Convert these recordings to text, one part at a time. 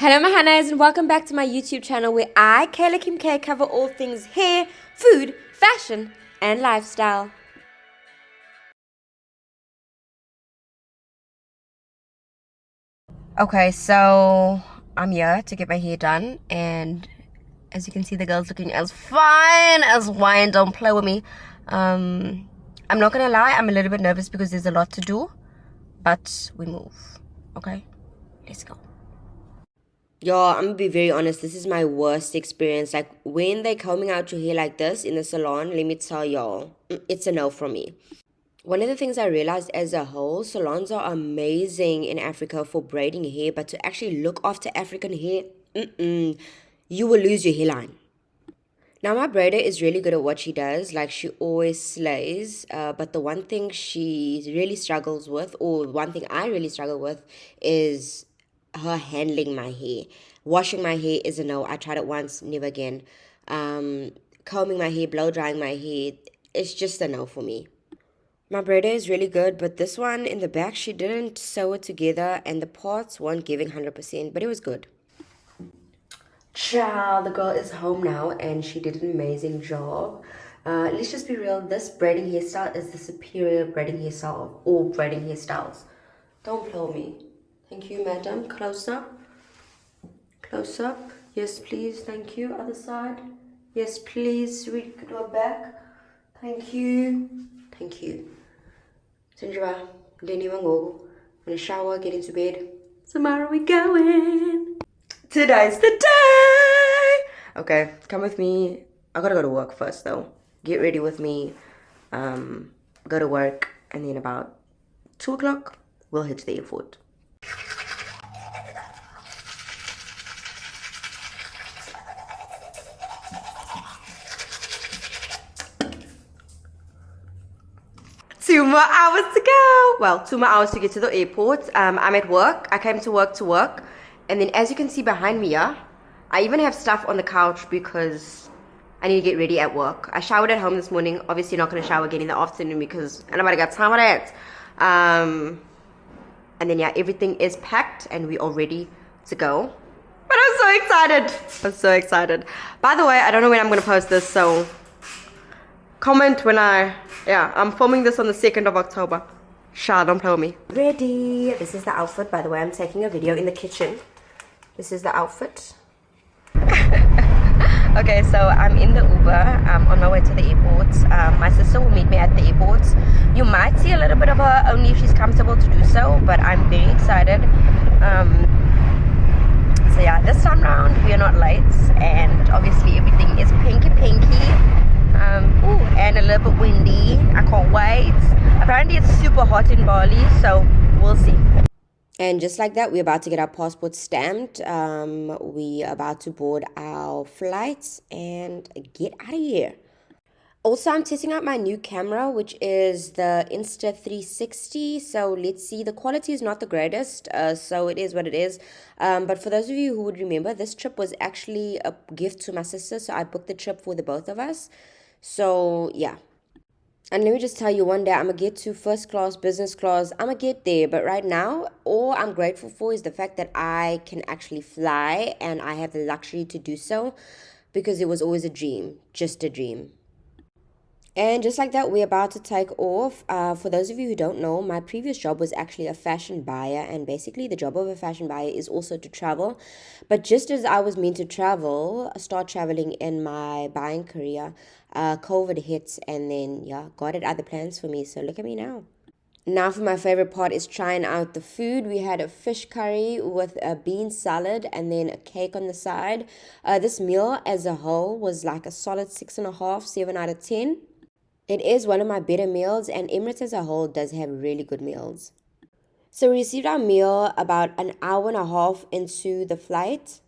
Hello my Hannahs and welcome back to my YouTube channel where I, Kayla Kim K, cover all things hair, food, fashion, and lifestyle. Okay, so I'm here to get my hair done, and as you can see, the girl's looking as fine as wine. Don't play with me. I'm not gonna lie, I'm a little bit nervous because there's a lot to do, but we move. Okay, let's go. Y'all, I'm gonna be very honest, this is my worst experience. Like, when they're combing out your hair like this in the salon, let me tell y'all, it's a no from me. One of the things I realized as a whole, salons are amazing in Africa for braiding hair, but to actually look after African hair, you will lose your hairline. Now, my braider is really good at what she does. Like, she always slays. But the one thing she really struggles with, or one thing I really struggle with, is her handling my hair. Washing my hair is a no. I tried it once, never again. Combing my hair, blow drying my hair, it's just a no for me. My braider is really good, but this one in the back, she didn't sew it together and the parts weren't giving 100%, but it was good. Ciao, the girl is home now and she did an amazing job. Let's just be real, this braiding hairstyle is the superior braiding hairstyle of all braiding hairstyles. Don't blow me. Thank you, madam. Close up. Close up. Yes, please. Thank you. Other side. Yes, please. Sweet, go back. Thank you. Thank you. Sindra, Denny Wango. I'm gonna shower, get into bed. Tomorrow we going. Today's the day. Okay, come with me. I gotta go to work first though. Get ready with me. Go to work, and then about 2 o'clock we'll head to the airport. Two more hours to go. Well, 2 more hours to get to the airport. I'm at work. I came to work. And then as you can see behind me, yeah, I even have stuff on the couch because I need to get ready at work. I showered at home this morning. Obviously not going to shower again in the afternoon because nobody got time for that. And then yeah, everything is packed and we are ready to go. But I'm so excited. I'm so excited. By the way, I don't know when I'm going to post this, so comment when I'm filming this on the 2nd of October. Sha, don't play with me. Ready. This is the outfit, by the way. I'm taking a video in the kitchen. This is the outfit. Okay, so I'm in the Uber. I'm on my way to the airport. My sister will meet me at the airport. You might see a little bit of her, only if she's comfortable to do so, but I'm very excited. So yeah, this time round we are not late, and obviously everything is pinky. Ooh, and a little bit windy. I can't wait. Apparently it's super hot in Bali, so we'll see. And just like that, we're about to get our passport stamped. We are about to board our flights and get out of here. Also, I'm testing out my new camera, which is the Insta360. So let's see. The quality is not the greatest, so it is what it is. But for those of you who would remember, this trip was actually a gift to my sister. So I booked the trip for the both of us. So yeah. And let me just tell you, one day I'm going to get to first class, business class. I'm going to get there. But right now, all I'm grateful for is the fact that I can actually fly and I have the luxury to do so, because it was always a dream, just a dream. And just like that, we're about to take off. For those of you who don't know, my previous job was actually a fashion buyer. And basically, the job of a fashion buyer is also to travel. But just as I was meant to start traveling in my buying career, COVID hits. And then, yeah, God had other plans for me. So look at me now. Now for my favorite part is trying out the food. We had a fish curry with a bean salad and then a cake on the side. This meal as a whole was like a solid 6.5, 7 out of 10. It is one of my better meals, and Emirates as a whole does have really good meals. So we received our meal about an hour and a half into the flight.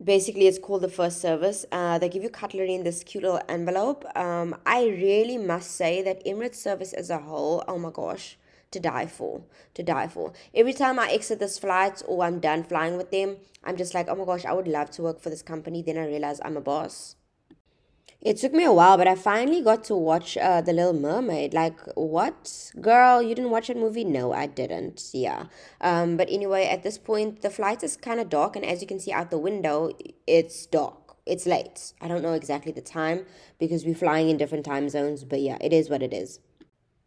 Basically, it's called the first service. They give you cutlery in this cute little envelope. I really must say that Emirates service as a whole, oh my gosh, to die for. Every time I exit this flight or I'm done flying with them, I'm just like, oh my gosh, I would love to work for this company. Then I realize I'm a boss. It took me a while, but I finally got to watch The Little Mermaid. Like, what? Girl, you didn't watch that movie? No, I didn't. Yeah. But anyway, at this point, the flight is kind of dark, and as you can see out the window, it's dark. It's late. I don't know exactly the time because we're flying in different time zones, but yeah, it is what it is.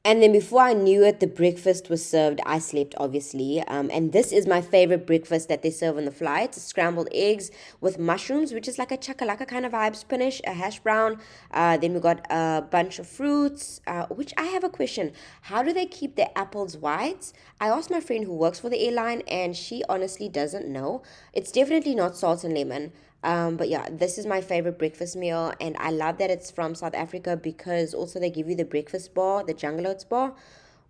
And then before I knew it, the breakfast was served. I slept, obviously. And this is my favorite breakfast that they serve on the flight. Scrambled eggs with mushrooms, which is like a chakalaka kind of vibe. Spinach, a hash brown. Then we got a bunch of fruits, which I have a question. How do they keep their apples white? I asked my friend who works for the airline, and she honestly doesn't know. It's definitely not salt and lemon. But yeah, this is my favorite breakfast meal, and I love that it's from South Africa because also they give you the breakfast bar, the Jungle Oats bar,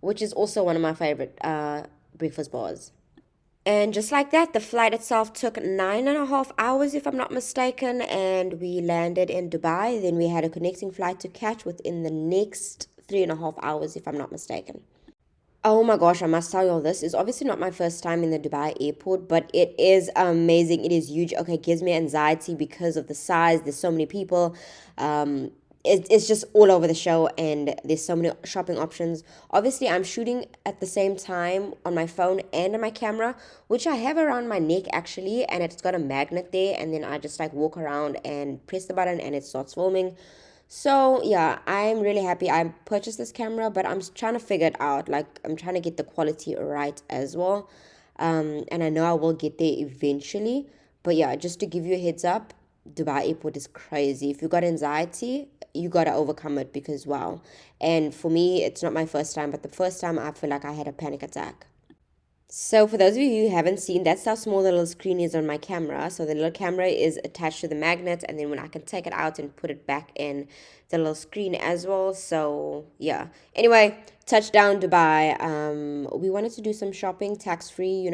which is also one of my favorite breakfast bars. And just like that, the flight itself took 9.5 hours, if I'm not mistaken, and we landed in Dubai. Then we had a connecting flight to catch within the next 3.5 hours, if I'm not mistaken. Oh my gosh, I must tell you all this. It's obviously not my first time in the Dubai airport, but it is amazing. It is huge. Okay, it gives me anxiety because of the size. There's so many people. It's just all over the show, and there's so many shopping options. Obviously, I'm shooting at the same time on my phone and on my camera, which I have around my neck actually, and it's got a magnet there, and then I just like walk around and press the button and it starts filming. So yeah, I'm really happy I purchased this camera, but I'm trying to figure it out. Like I'm trying to get the quality right as well. And I know I will get there eventually. But yeah, just to give you a heads up, Dubai airport is crazy. If you got anxiety, you gotta overcome it because wow. And for me, it's not my first time, but the first time I feel like I had a panic attack. So for those of you who haven't seen, that's how small the little screen is on my camera. So the little camera is attached to the magnet, and then when I can take it out and put it back in the little screen as well. So yeah. Anyway, touchdown Dubai. We wanted to do some shopping, tax free,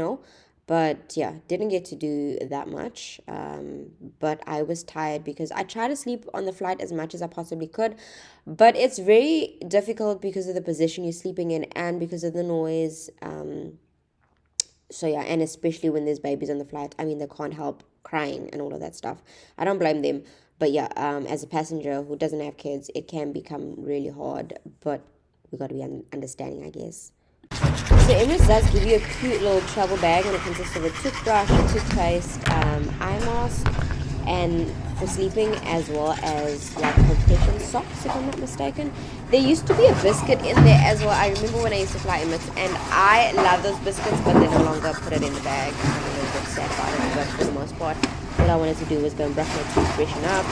but yeah, didn't get to do that much. But I was tired because I tried to sleep on the flight as much as I possibly could, but it's very difficult because of the position you're sleeping in and because of the noise. So yeah, and especially when there's babies on the flight, I mean, they can't help crying and all of that stuff. I don't blame them. But yeah, as a passenger who doesn't have kids, it can become really hard, but we got to be understanding, I guess. So Emirates does give you a cute little travel bag, and it consists of a toothbrush, a toothpaste, eye mask, and for sleeping, as well as like compression socks, if I'm not mistaken. There used to be a biscuit in there as well. I remember when I used to fly Emirates, and I love those biscuits, but they no longer put it in the bag. I'm a little bit sad about it, but for the most part, all I wanted to do was go and brush my teeth, freshen up.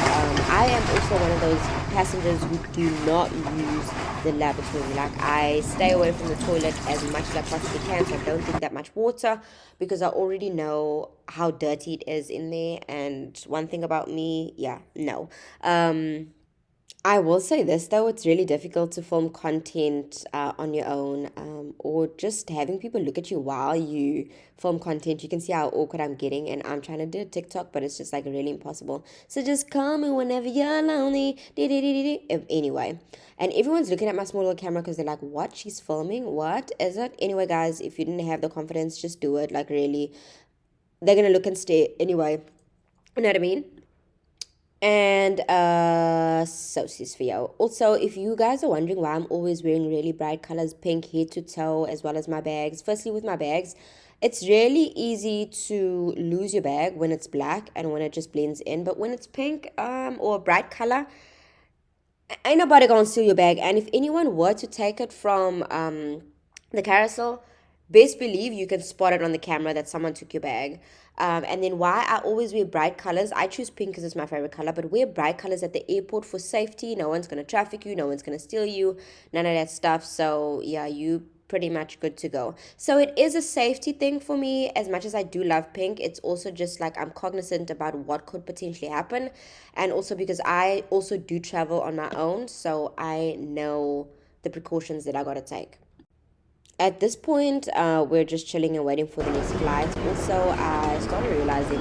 I am also one of those passengers who do not use the lavatory. Like I stay away from the toilet as much as I possibly can, so I don't drink that much water because I already know how dirty it is in there. And one thing about me, yeah, no. I will say this though, it's really difficult to film content on your own, or just having people look at you while you film content. You can see how awkward I'm getting, and I'm trying to do a TikTok, but it's just like really impossible. So just call me whenever you're lonely. Anyway, and everyone's looking at my small little camera because they're like, what? She's filming? What is it? Anyway, guys, if you didn't have the confidence, just do it. Like really, they're going to look and stare. Anyway, you know what I mean? And so sis for you. Also, if you guys are wondering why I'm always wearing really bright colors, pink head to toe, as well as my bags. Firstly, with my bags, it's really easy to lose your bag when it's black and when it just blends in. But when it's pink or a bright color, ain't nobody gonna steal your bag. And if anyone were to take it from the carousel, best believe you can spot it on the camera that someone took your bag. And then why I always wear bright colors. I choose pink because it's my favorite color, but wear bright colors at the airport for safety. No one's going to traffic you. No one's going to steal you. None of that stuff. So yeah, you pretty much good to go. So it is a safety thing for me. As much as I do love pink, it's also just like I'm cognizant about what could potentially happen. And also because I also do travel on my own. So I know the precautions that I got to take. At this point, we're just chilling and waiting for the next flight. Also, I started realizing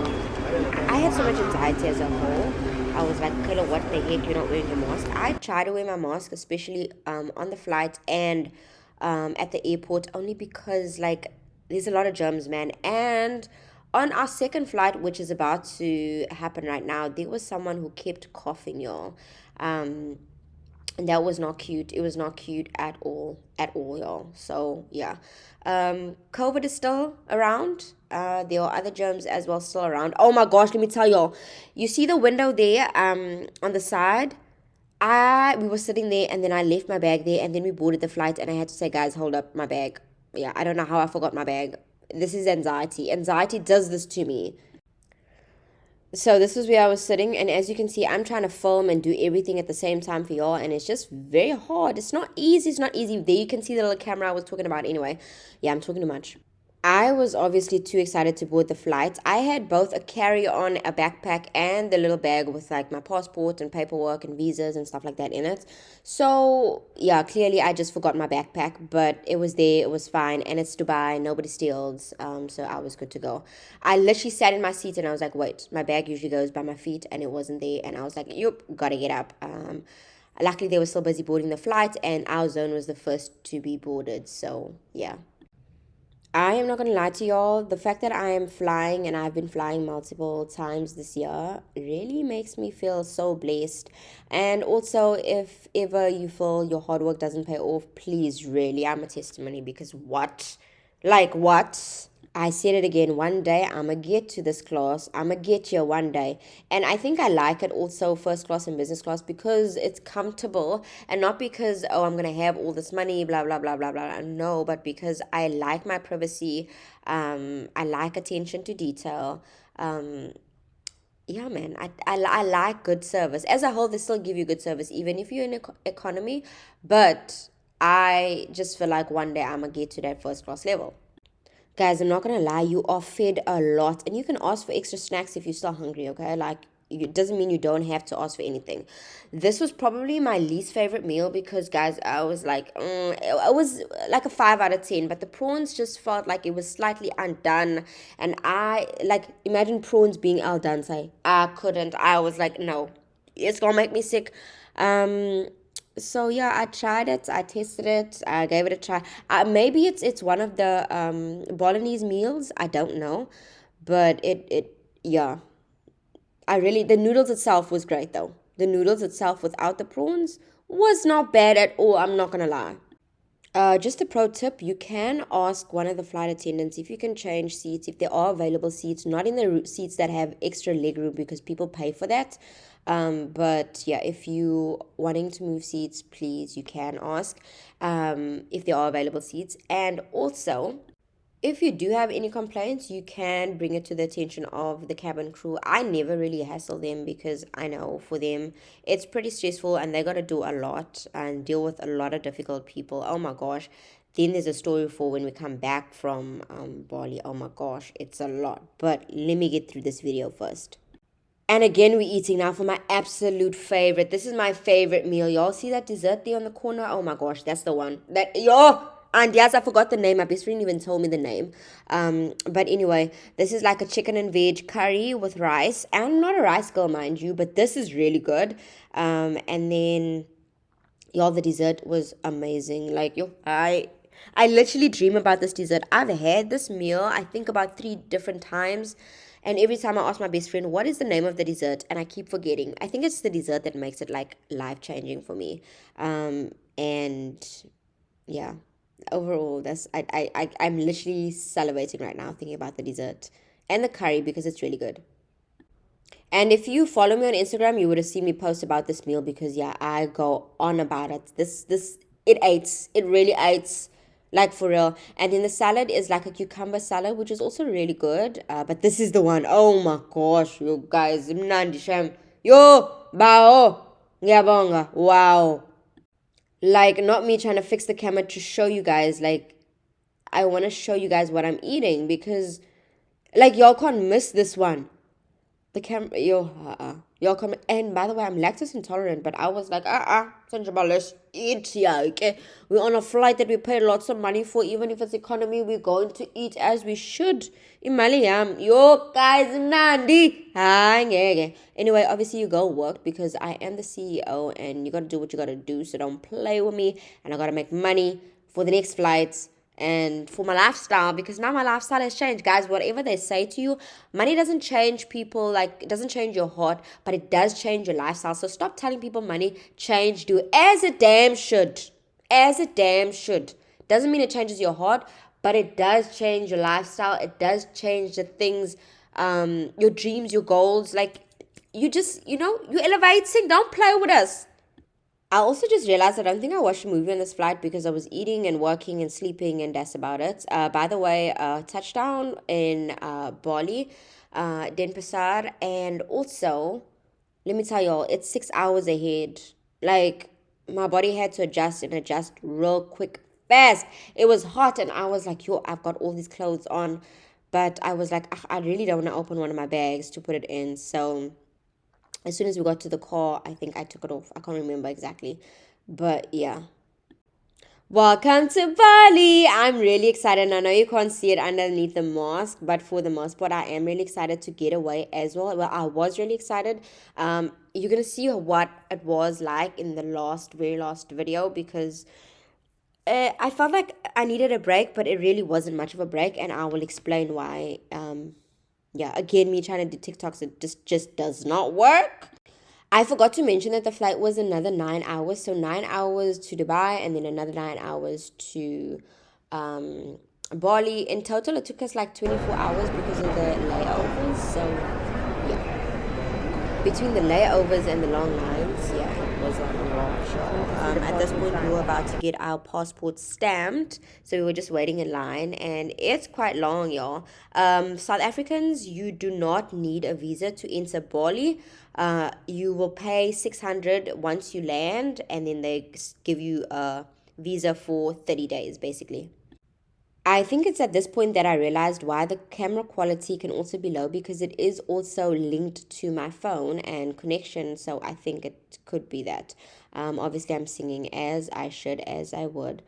I had so much anxiety as a whole. I was like, Kayla, what the heck? You're not wearing your mask. I try to wear my mask, especially on the flight and at the airport, only because like there's a lot of germs, man. And on our second flight, which is about to happen right now, there was someone who kept coughing, y'all. And that was not cute. It was not cute at all, y'all. So yeah, COVID is still around. There are other germs as well still around. Oh my gosh, let me tell y'all. You see the window there, on the side. We were sitting there, and then I left my bag there, and then we boarded the flight, and I had to say, guys, hold up, my bag. Yeah, I don't know how I forgot my bag. This is anxiety. Anxiety does this to me. So this is where I was sitting, and as you can see, I'm trying to film and do everything at the same time for y'all, and it's just very hard. It's not easy. It's not easy. There you can see the little camera I was talking about. Anyway, yeah, I'm talking too much. I was obviously too excited to board the flight. I had both a carry-on, a backpack, and the little bag with like my passport and paperwork and visas and stuff like that in it. So yeah, clearly I just forgot my backpack, but it was there. It was fine, and it's Dubai. Nobody steals. So I was good to go. I literally sat in my seat and I was like, wait, my bag usually goes by my feet, and it wasn't there. And I was like, yep, gotta get up. Luckily they were still busy boarding the flight, and our zone was the first to be boarded. So yeah. I am not going to lie to y'all. The fact that I am flying, and I've been flying multiple times this year, really makes me feel so blessed. And also, if ever you feel your hard work doesn't pay off, please, really, I'm a testimony, because what? Like, what? I said it again. One day I'm gonna get to this class. I'm gonna get here one day. And I think I like it also, first class and business class, because it's comfortable, and not because, oh, I'm gonna have all this money, blah blah blah blah blah. No, but because I like my privacy. I like attention to detail. Um, yeah, man, I like good service. As a whole, they still give you good service, even if you're in economy. But I just feel like one day I'm gonna get to that first class level. Guys, I'm not gonna lie, you are fed a lot, and you can ask for extra snacks if you're still hungry, okay? Like, it doesn't mean you don't have to ask for anything. This was probably my least favorite meal because, guys, I was like, it was like a 5 out of 10, but the prawns just felt like it was slightly undone. And I, like, imagine prawns being al dente. I couldn't. I was like, no, it's gonna make me sick. Um, so yeah, I tried it. I tested it. I gave it a try. Maybe it's one of the bolognese meals. I don't know, but it yeah. I really, the noodles itself was great though. The noodles itself without the prawns was not bad at all. I'm not gonna lie. Just a pro tip, you can ask one of the flight attendants if you can change seats, if there are available seats, not in the seats that have extra leg room, because people pay for that. But yeah, if you wanting to move seats, please, you can ask if there are available seats. And also, if you do have any complaints, you can bring it to the attention of the cabin crew. I never really hassle them because I know for them it's pretty stressful, and they got to do a lot and deal with a lot of difficult people. Oh my gosh. Then there's a story for when we come back from Bali. Oh my gosh, it's a lot. But let me get through this video first. And again, we're eating now for my absolute favorite. This is my favorite meal. Y'all see that dessert there on the corner? Oh my gosh, that's the one. That, yo! And yes, I forgot the name. My best friend even told me the name. But anyway, this is like a chicken and veg curry with rice. I'm not a rice girl, mind you, but this is really good. And then, y'all, the dessert was amazing. Like, yo, I literally dream about this dessert. I've had this meal, I think, about 3 different times. And every time I ask my best friend, what is the name of the dessert? And I keep forgetting. I think it's the dessert that makes it like life-changing for me. And yeah, overall, I'm literally salivating right now thinking about the dessert and the curry because it's really good. And if you follow me on Instagram, you would have seen me post about this meal because yeah, I go on about it. It really eats, like for real. And then the salad is like a cucumber salad, which is also really good. But this is the one. Oh my gosh, you guys, mnandi shem. Yo, bao, ngiyabonga. Wow. Like, not me trying to fix the camera to show you guys. Like, I want to show you guys what I'm eating because, like, y'all can't miss this one. The camera, y'all come. And by the way, I'm lactose intolerant, but I was like, Sanjaba, let's eat here, okay? We're on a flight that we paid lots of money for. Even if it's economy, we're going to eat as we should. Imaliam, yo guys, nandi. Anyway, obviously you go work because I am the CEO, and you gotta do what you gotta do. So don't play with me, and I gotta make money for the next flights. and for my lifestyle, because now my lifestyle has changed. Guys, whatever they say to you, money doesn't change people, like it doesn't change your heart, but it does change your lifestyle. So stop telling people money changed you, as it damn should. As it damn should. Doesn't mean it changes your heart, but it does change your lifestyle. It does change the things, your dreams, your goals. Like, you just, you're elevating. Don't play with us. I also just realized I don't think I watched a movie on this flight because I was eating and working and sleeping, and that's about it. By the way, touchdown in Bali, Denpasar, and also, let me tell y'all, it's 6 hours ahead. Like, my body had to adjust real quick, fast. It was hot, and I was like, yo, I've got all these clothes on. But I was like, I really don't want to open one of my bags to put it in. So as soon as we got to the car, I think I took it off. I can't remember exactly. But yeah. Welcome to Bali. I'm really excited. I know you can't see it underneath the mask, but for the most part, I am really excited to get away as well. Well, I was really excited. You're going to see what it was like in the very last video, because I felt like I needed a break, but it really wasn't much of a break, and I will explain why. Yeah, again, me trying to do TikToks, it just does not work. I forgot to mention that the flight was another 9 hours. So 9 hours to Dubai and then another 9 hours to Bali. In total, it took us like 24 hours because of the layovers. So yeah, between the layovers and the long lines, yeah, it was like a lot. At this point, we were about to get our passports stamped, so we were just waiting in line, and it's quite long, y'all. South Africans, you do not need a visa to enter Bali. You will pay 600 once you land, and then they give you a visa for 30 days, basically. I think it's at this point that I realized why the camera quality can also be low, because it is also linked to my phone and connection. So I think it could be that. Obviously, I'm singing as I should, as I would.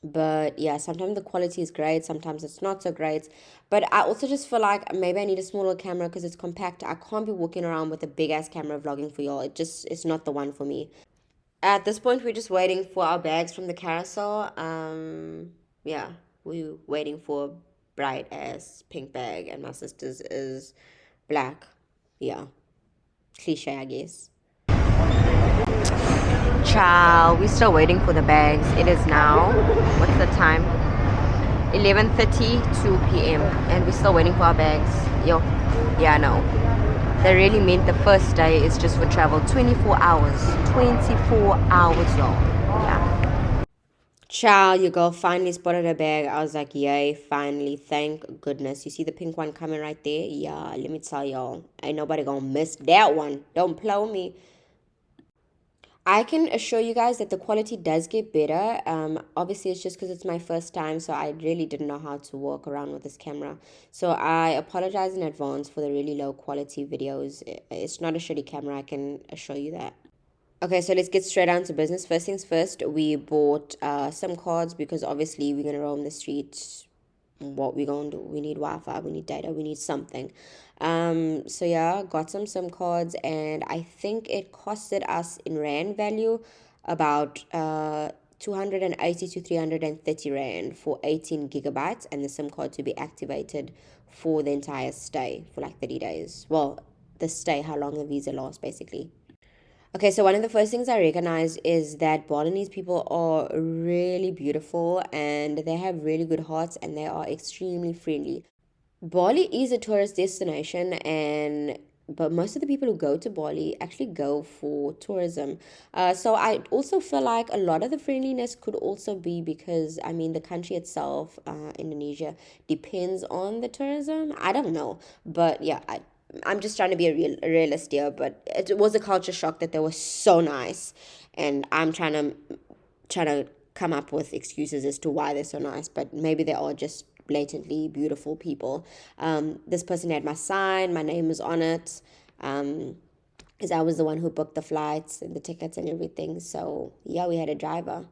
But yeah, sometimes the quality is great, sometimes it's not so great. But I also just feel like maybe I need a smaller camera because it's compact. I can't be walking around with a big ass camera vlogging for y'all. It's not the one for me. At this point, we're just waiting for our bags from the carousel. Yeah, we're waiting for a bright ass pink bag, and my sister's is black. Yeah, cliche, I guess. Ciao, we're still waiting for the bags. It is now, what's the time? 11:32 p.m. and we're still waiting for our bags. Yo, yeah, I know. They really meant the first day is just for travel. 24 hours. 24 hours, y'all. Yeah. Ciao, your girl finally spotted a bag. I was like, yay, finally, thank goodness. You see the pink one coming right there? Yeah, let me tell y'all, ain't nobody gonna miss that one. Don't blow me. I can assure you guys that the quality does get better. Obviously, it's just because it's my first time, so I really didn't know how to walk around with this camera. So I apologize in advance for the really low quality videos. It's not a shitty camera, I can assure you that. Okay, so let's get straight down to business. First things first, we bought SIM cards because obviously we're going to roam the streets. What we gonna do? We need Wi-Fi, we need data, we need something. So yeah, got some SIM cards, and I think it costed us in rand value about 280 to 330 rand for 18 gigabytes and the SIM card to be activated for the entire stay for like 30 days. Well, the stay, how long the visa lasts, basically. Okay, so one of the first things I recognize is that Balinese people are really beautiful and they have really good hearts and they are extremely friendly. Bali is a tourist destination, but most of the people who go to Bali actually go for tourism. So I also feel like a lot of the friendliness could also be because, I mean, the country itself, Indonesia, depends on the tourism. I don't know, but yeah, I'm just trying to be a realist here, but it was a culture shock that they were so nice, and I'm trying to come up with excuses as to why they're so nice, but maybe they are just blatantly beautiful people. This person had my sign, my name was on it, because I was the one who booked the flights and the tickets and everything. So yeah, we had a driver.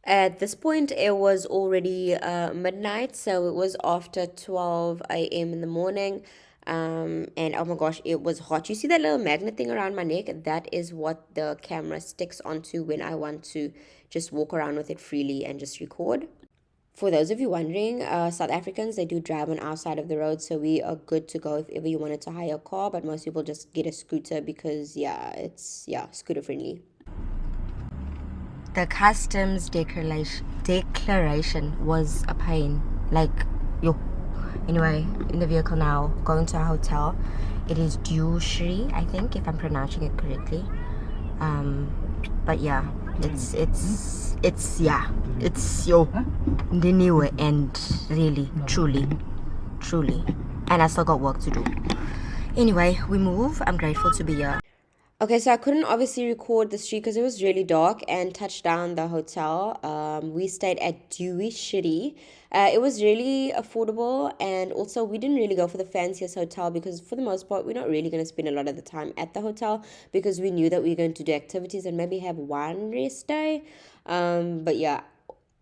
At this point, it was already midnight, so it was after 12 a.m. in the morning. And oh my gosh, it was hot. You see that little magnet thing around my neck? That is what the camera sticks onto when I want to just walk around with it freely and just record. For those of you wondering, South Africans, they do drive on our side of the road, so we are good to go if ever you wanted to hire a car, but most people just get a scooter because, yeah, it's, yeah, scooter friendly. The customs declaration was a pain. Like, yo. Anyway, in the vehicle now, going to our hotel. It is Dewshri, I think, if I'm pronouncing it correctly. But yeah, it's yo, the new end, really, truly, and I still got work to do. Anyway, we move. I'm grateful to be here. Okay, so I couldn't obviously record the street because it was really dark and touched down the hotel. We stayed at Dewshri. It was really affordable, and also we didn't really go for the fanciest hotel because for the most part we're not really going to spend a lot of the time at the hotel because we knew that we were going to do activities and maybe have one rest day. But yeah,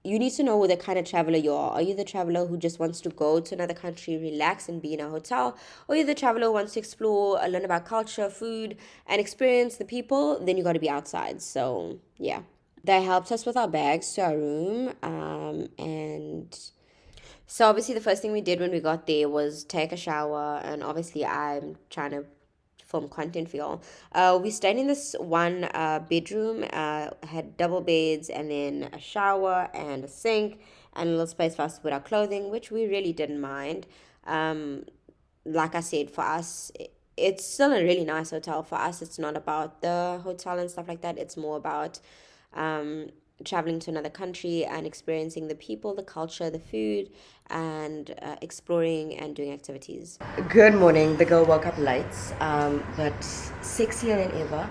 you need to know the kind of traveler you are. Are you the traveler who just wants to go to another country, relax, and be in a hotel? Or are you the traveler who wants to explore, learn about culture, food, and experience the people? Then you got to be outside. So, yeah. They helped us with our bags to our room. And so, obviously, the first thing we did when we got there was take a shower. And obviously, I'm trying to film content for y'all. We stayed in this one bedroom, had double beds and then a shower and a sink and a little space for us to put our clothing, which we really didn't mind. Like I said, for us, it's still a really nice hotel. For us, it's not about the hotel and stuff like that. It's more about traveling to another country and experiencing the people, the culture, the food, and exploring and doing activities. Good morning. The girl woke up late, but sexier than ever.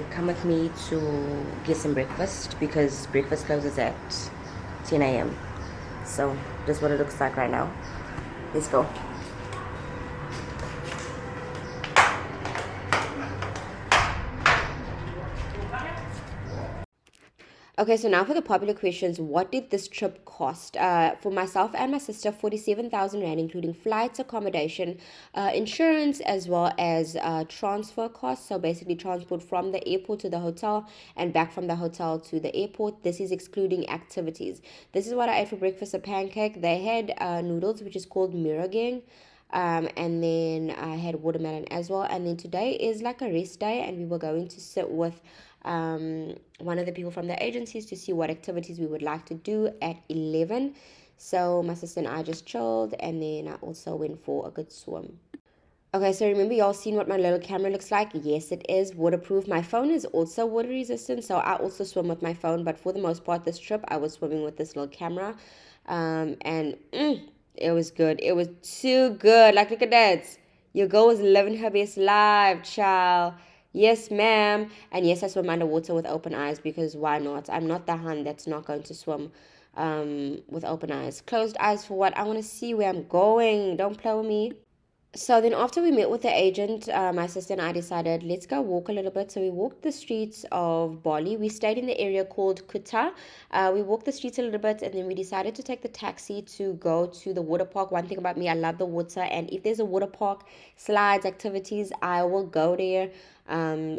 Come with me to get some breakfast because breakfast closes at 10 a.m. So this is what it looks like right now. Let's go. Okay, so now for the popular questions. What did this trip cost? For myself and my sister, 47,000 Rand, including flights, accommodation, insurance, as well as transfer costs. So basically transport from the airport to the hotel and back from the hotel to the airport. This is excluding activities. This is what I ate for breakfast, a pancake. They had noodles, which is called miragang. And then I had watermelon as well. And then today is like a rest day, and we were going to sit with one of the people from the agencies to see what activities we would like to do at 11. So my sister and I just chilled, and then I also went for a good swim. Okay, so remember y'all seen what my little camera looks like? Yes, it is waterproof. My phone is also water resistant, so I also swim with my phone, but for the most part this trip I was swimming with this little camera. And it was good. It was too good. Like, look at that. Your girl was living her best life, child. Yes, ma'am. And yes, I swim underwater with open eyes because why not? I'm not the hun that's not going to swim with open eyes. Closed eyes for what? I want to see where I'm going. Don't play with me. So then after we met with the agent, my sister and I decided, let's go walk a little bit. So we walked the streets of Bali. We stayed in the area called Kuta. We walked the streets a little bit, and then we decided to take the taxi to go to the water park. One thing about me, I love the water, and if there's a water park, slides, activities, I will go there.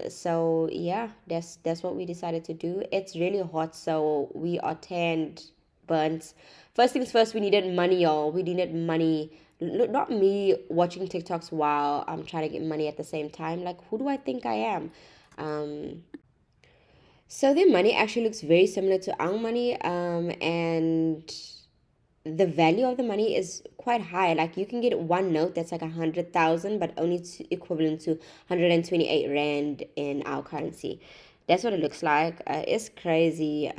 So yeah, that's what we decided to do. It's really hot, so we are tanned, burnt. First things first, we needed money, y'all. We needed money. Not me watching TikToks while I'm trying to get money at the same time. Like, who do I think I am? So their money actually looks very similar to our money, and the value of the money is quite high. Like, you can get one note that's like 100,000, but only equivalent to 128 Rand in our currency. That's what it looks like. It's crazy.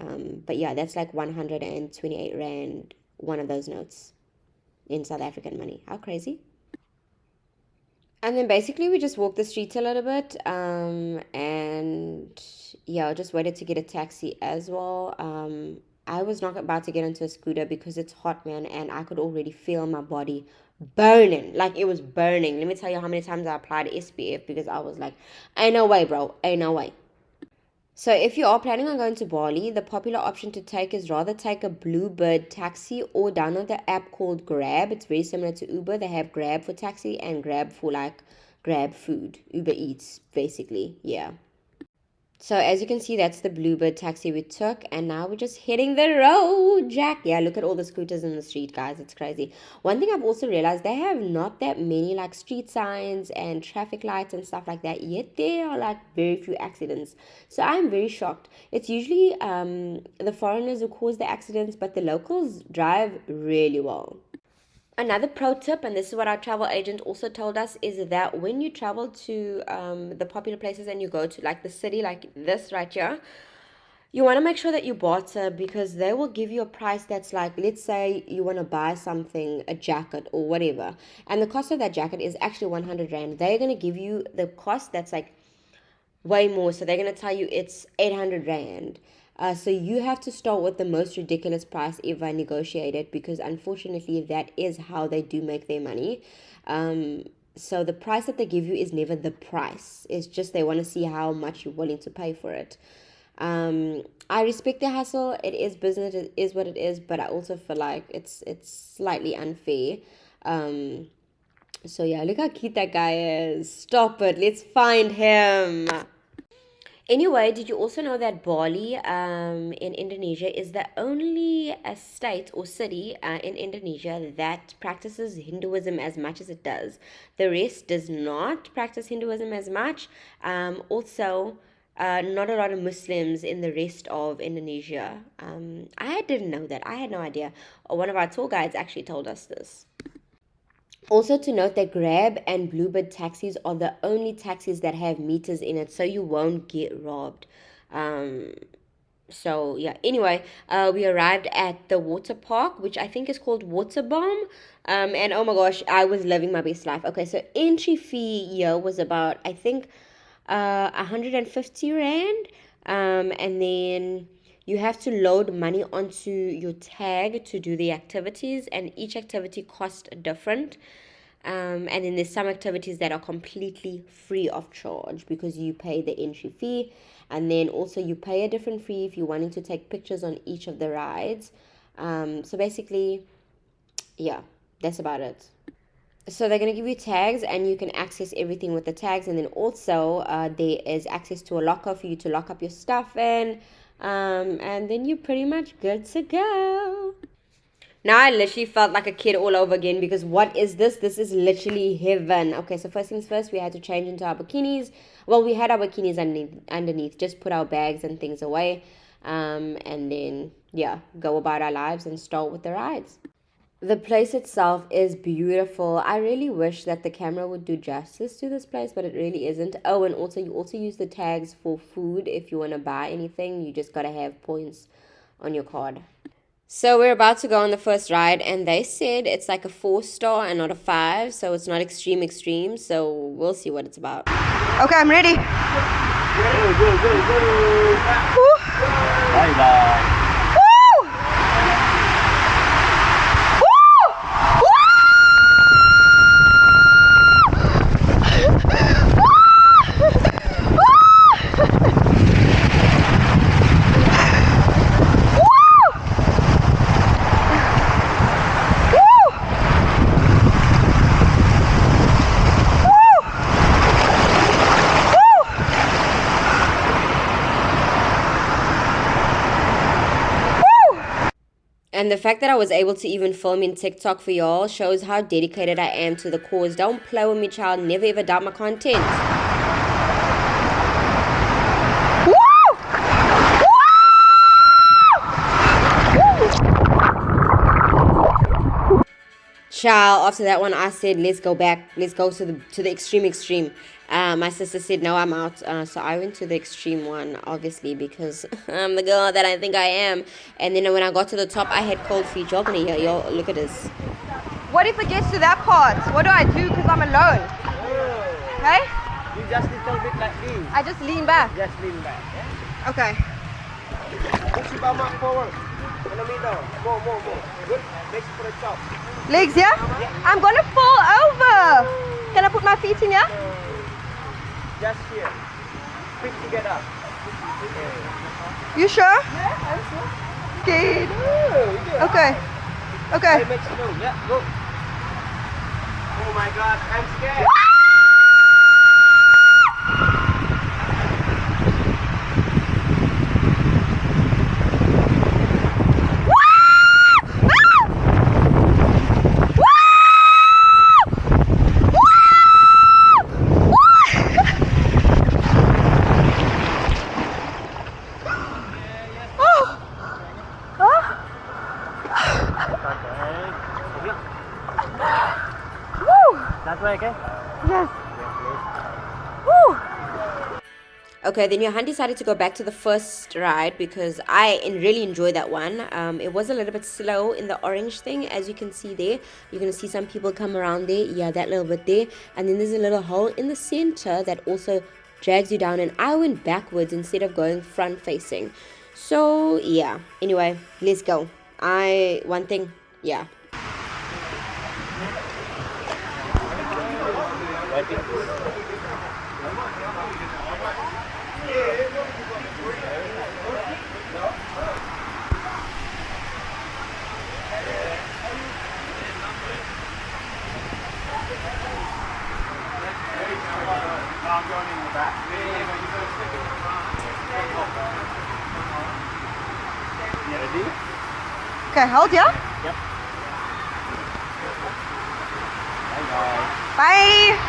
But yeah, that's like 128 Rand, one of those notes in South African money. How crazy. And then basically we just walked the streets a little bit, and yeah, just waited to get a taxi as well. I was not about to get into a scooter because it's hot, man, and I could already feel my body burning. Like, it was burning. Let me tell you how many times I applied SPF because I was like, ain't no way, bro, ain't no way. So if you are planning on going to Bali, the popular option to take is rather take a Bluebird taxi or download the app called Grab. It's very similar to Uber. They have Grab for taxi and Grab for like Grab food. Uber Eats, basically. Yeah. So as you can see, that's the Bluebird taxi we took, and now we're just hitting the road, Jack. Yeah, look at all the scooters in the street, guys. It's crazy. One thing I've also realized, they have not that many like street signs and traffic lights and stuff like that, yet there are like very few accidents. So I'm very shocked. It's usually the foreigners who cause the accidents, but the locals drive really well. Another pro tip, and this is what our travel agent also told us, is that when you travel to the popular places and you go to like the city like this right here, you want to make sure that you barter, because they will give you a price that's like, let's say you want to buy something, a jacket or whatever, and the cost of that jacket is actually 100 Rand. They're going to give you the cost that's like way more. So they're going to tell you it's 800 Rand. So you have to start with the most ridiculous price ever negotiated, because unfortunately that is how they do make their money. So the price that they give you is never the price. It's just they want to see how much you're willing to pay for it. I respect the hustle. It is business. It is what it is. But I also feel like it's slightly unfair. So yeah, look how cute that guy is. Stop it. Let's find him. Anyway, did you also know that Bali in Indonesia is the only state or city in Indonesia that practices Hinduism as much as it does? The rest does not practice Hinduism as much. Also, not a lot of Muslims in the rest of Indonesia. I didn't know that. I had no idea. One of our tour guides actually told us this. Also to note that Grab and Bluebird taxis are the only taxis that have meters in it, so you won't get robbed. So yeah, anyway, we arrived at the water park, which I think is called Waterbom. And oh my gosh, I was living my best life. Okay, so entry fee here was about, I think, 150 Rand. And then you have to load money onto your tag to do the activities, and each activity costs different. And then there's some activities that are completely free of charge because you pay the entry fee, and then also you pay a different fee if you're wanting to take pictures on each of the rides. So basically, yeah, that's about it. So they're going to give you tags, and you can access everything with the tags, and then also there is access to a locker for you to lock up your stuff in. And then you're pretty much good to go. Now I literally felt like a kid all over again, because what is this? This is literally heaven. Okay, so first things first, we had to change into our bikinis. Well, we had our bikinis underneath, just put our bags and things away. And then, yeah, go about our lives and start with the rides. The place itself is beautiful. I really wish that the camera would do justice to this place, but it really isn't. Oh, and also you also use the tags for food. If you want to buy anything, you just got to have points on your card. So we're about to go on the first ride, and they said it's like a 4-star and not a 5, so it's not extreme, so we'll see what it's about. Okay, I'm ready. Go. Bye-bye. And the fact that I was able to even film in TikTok for y'all shows how dedicated I am to the cause. Don't play with me, child. Never ever doubt my content. Child, after that one, I said, let's go back. Let's go to the extreme. My sister said, no, I'm out. So I went to the extreme one, obviously, because I'm the girl that I think I am. And then when I got to the top, I had cold feet. Y'all gonna hear, y'all, look at this. What if it gets to that part? What do I do? Because I'm alone. Okay? You just little bit like this. I just lean back. Just lean back. Yeah? Okay. Push your bum up forward. In the middle. More. Good. Make it for the top. Legs, yeah? I'm gonna fall over. Can I put my feet in here? Just here. Quick to get up. You sure? Yeah, I'm sure. Scared. Okay. I make slow. Yeah, go. Oh my God, I'm scared. That way, okay? Yes. Woo! Okay, then Johan decided to go back to the first ride because I really enjoyed that one. It was a little bit slow in the orange thing, as you can see there. You're going to see some people come around there. Yeah, that little bit there. And then there's a little hole in the center that also drags you down. And I went backwards instead of going front facing. So, yeah. Anyway, let's go. One thing, yeah. I'm going in the back. You ready? Okay, hold, yeah? Yep. Bye. Bye!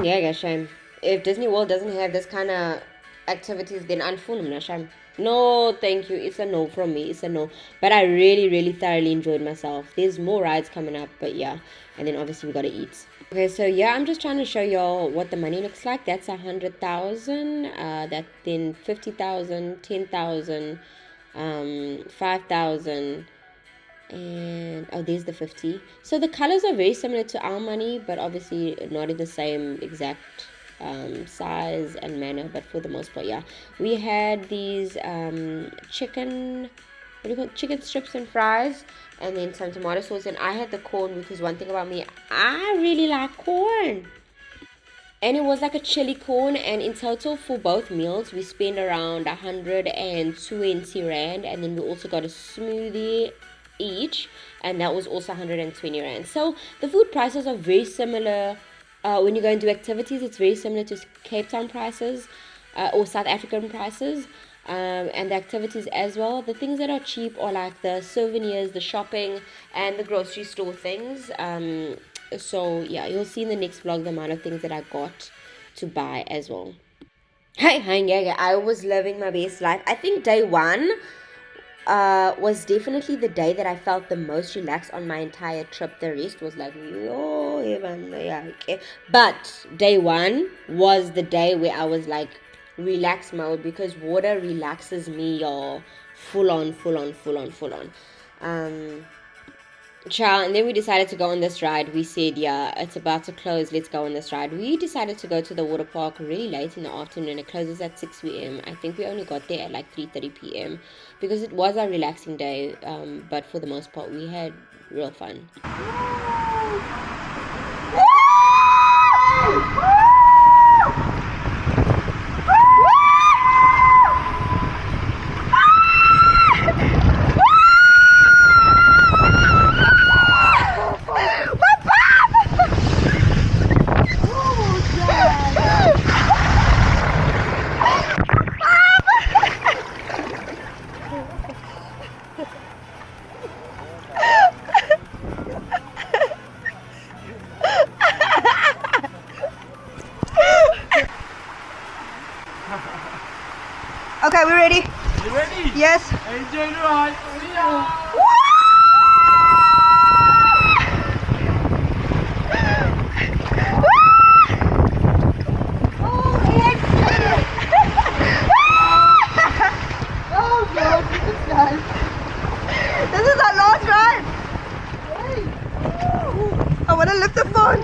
Yeah, shame. If Disney World doesn't have this kind of activities, then Unforeseen, shame. No, thank you. It's a no from me. It's a no. But I really thoroughly enjoyed myself. There's more rides coming up, but yeah. And then obviously we gotta eat. Okay, so yeah, I'm just trying to show y'all what the money looks like. That's 100,000. That then 50,000, 10,000, 5,000. And oh, there's the 50. So the colors are very similar to our money, but obviously not in the same exact size and manner, but for the most part, yeah. We had these chicken strips and fries, and then some tomato sauce, and I had the corn because one thing about me, I really like corn. And it was like a chili corn, and in total for both meals we spent around 120 rand, and then we also got a smoothie each, and that was also 120 rand. So the food prices are very similar. When you go and do activities, it's very similar to Cape Town prices or South African prices, and the activities as well. The things that are cheap are like the souvenirs, the shopping, and the grocery store things. So yeah, you'll see in the next vlog the amount of things that I got to buy as well. Hey, I was living my best life. I think day one was definitely the day that I felt the most relaxed on my entire trip. The rest was like, oh, yeah, okay. But day one was the day where I was like relax mode, because water relaxes me, y'all. Full on. And then we decided to go on this ride. We said, yeah, it's about to close, let's go on this ride. We decided to go to the water park really late in the afternoon, and it closes at 6 p.m. I think we only got there at like 3:30 p.m. because it was our relaxing day, but for the most part we had real fun. Okay, we ready? You ready? Yes. Enjoy the ride. See ya. Oh God, this is nice. This is our last ride. I want to lift the phone.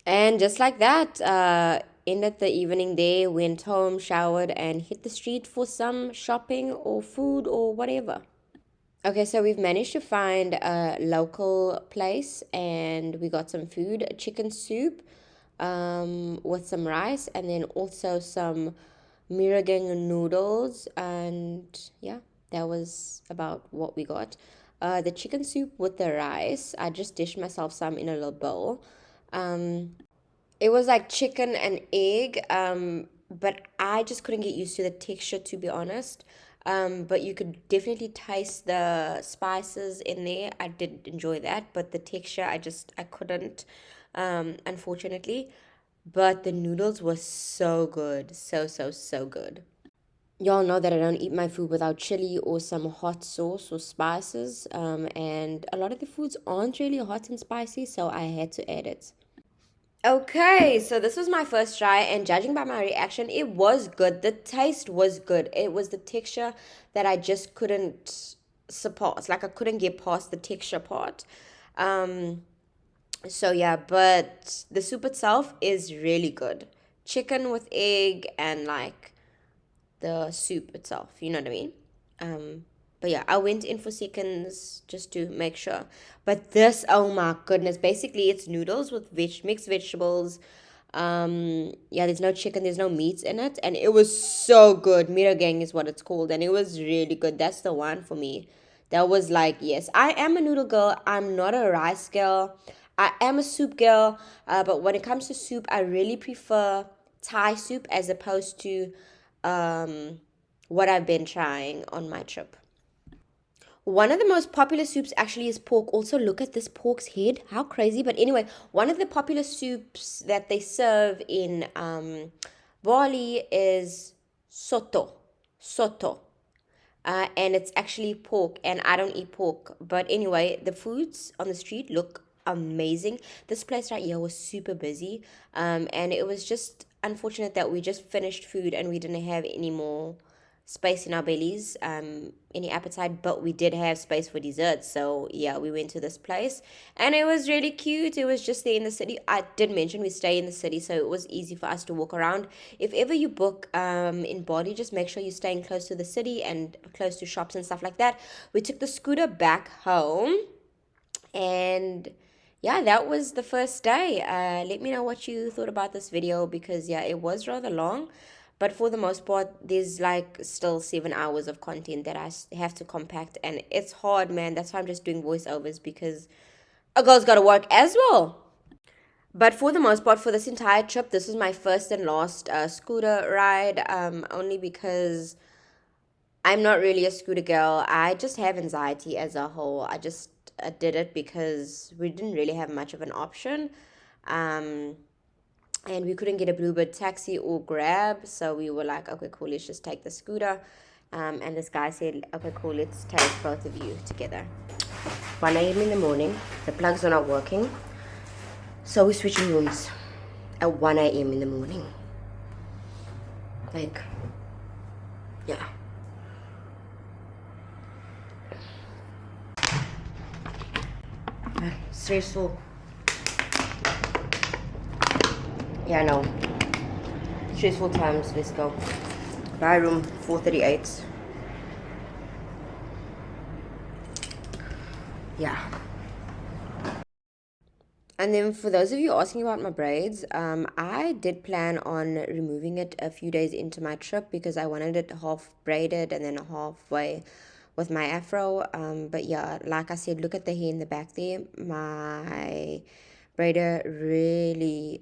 And just like that, ended the evening there, went home, showered, and hit the street for some shopping or food or whatever. Okay, so we've managed to find a local place and we got some food, chicken soup with some rice, and then also some miragang noodles. And yeah, that was about what we got. The chicken soup with the rice, I just dished myself some in a little bowl. It was like chicken and egg, but I just couldn't get used to the texture, to be honest. But you could definitely taste the spices in there. I did enjoy that, but the texture, I couldn't, unfortunately. But the noodles were so good, so good. Y'all know that I don't eat my food without chili or some hot sauce or spices. And a lot of the foods aren't really hot and spicy, so I had to add it. Okay, so this was my first try, and judging by my reaction, it was good. The taste was good. It was the texture that I just couldn't surpass. Like I couldn't get past the texture part. Um, so yeah, but the soup itself is really good. Chicken with egg and like the soup itself, you know what I mean? But yeah, I went in for seconds just to make sure. But this, oh my goodness, basically it's noodles with mixed vegetables. Yeah, there's no chicken, there's no meat in it, and it was so good. Miragang is what it's called, and it was really good. That's the one for me. That was like, yes, I am a noodle girl. I'm not a rice girl. I am a soup girl. But when it comes to soup, I really prefer Thai soup as opposed to what I've been trying on my trip. One of the most popular soups actually is pork. Also, look at this pork's head. How crazy. But anyway, one of the popular soups that they serve in Bali is soto. Soto. And it's actually pork, and I don't eat pork. But anyway, the foods on the street look amazing. This place right here was super busy, and it was just unfortunate that we just finished food and we didn't have any more space in our bellies, any appetite, but we did have space for dessert. So yeah, we went to this place and it was really cute. It was just there in the city. I did mention we stay in the city, so it was easy for us to walk around. If ever you book in Bali, just make sure you're staying close to the city and close to shops and stuff like that. We took the scooter back home, and yeah, that was the first day. Let me know what you thought about this video, because yeah, it was rather long, but for the most part there's like still 7 hours of content that I have to compact, and it's hard, man. That's why I'm just doing voiceovers, because a girl's got to work as well. But for the most part, for this entire trip, this was my first and last scooter ride, only because I'm not really a scooter girl. I just have anxiety as a whole. I just did it because we didn't really have much of an option. Um, and we couldn't get a Bluebird taxi or Grab. So we were like, okay, cool, let's just take the scooter. And this guy said, okay, cool, let's take both of you together. 1 a.m. in the morning, the plugs are not working. So we're switching rooms at 1 a.m. in the morning. Like, yeah. Stressful. Yeah, no. Stressful times. Let's go. Buy room 438. Yeah. And then for those of you asking about my braids, I did plan on removing it a few days into my trip because I wanted it half braided and then halfway with my afro. But yeah, like I said, look at the hair in the back there. My braider really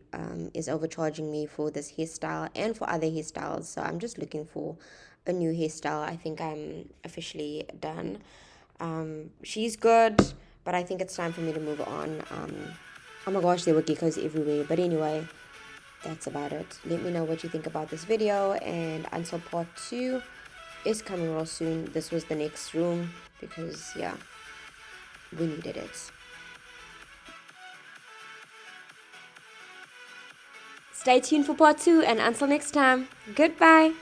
is overcharging me for this hairstyle and for other hairstyles. So I'm just looking for a new hairstyle. I think I'm officially done. She's good, but I think it's time for me to move on. Oh my gosh, there were geckos everywhere. But anyway, that's about it. Let me know what you think about this video, and until part 2 is coming real soon. This was the next room because yeah, we needed it. Stay tuned for part 2, and until next time, goodbye.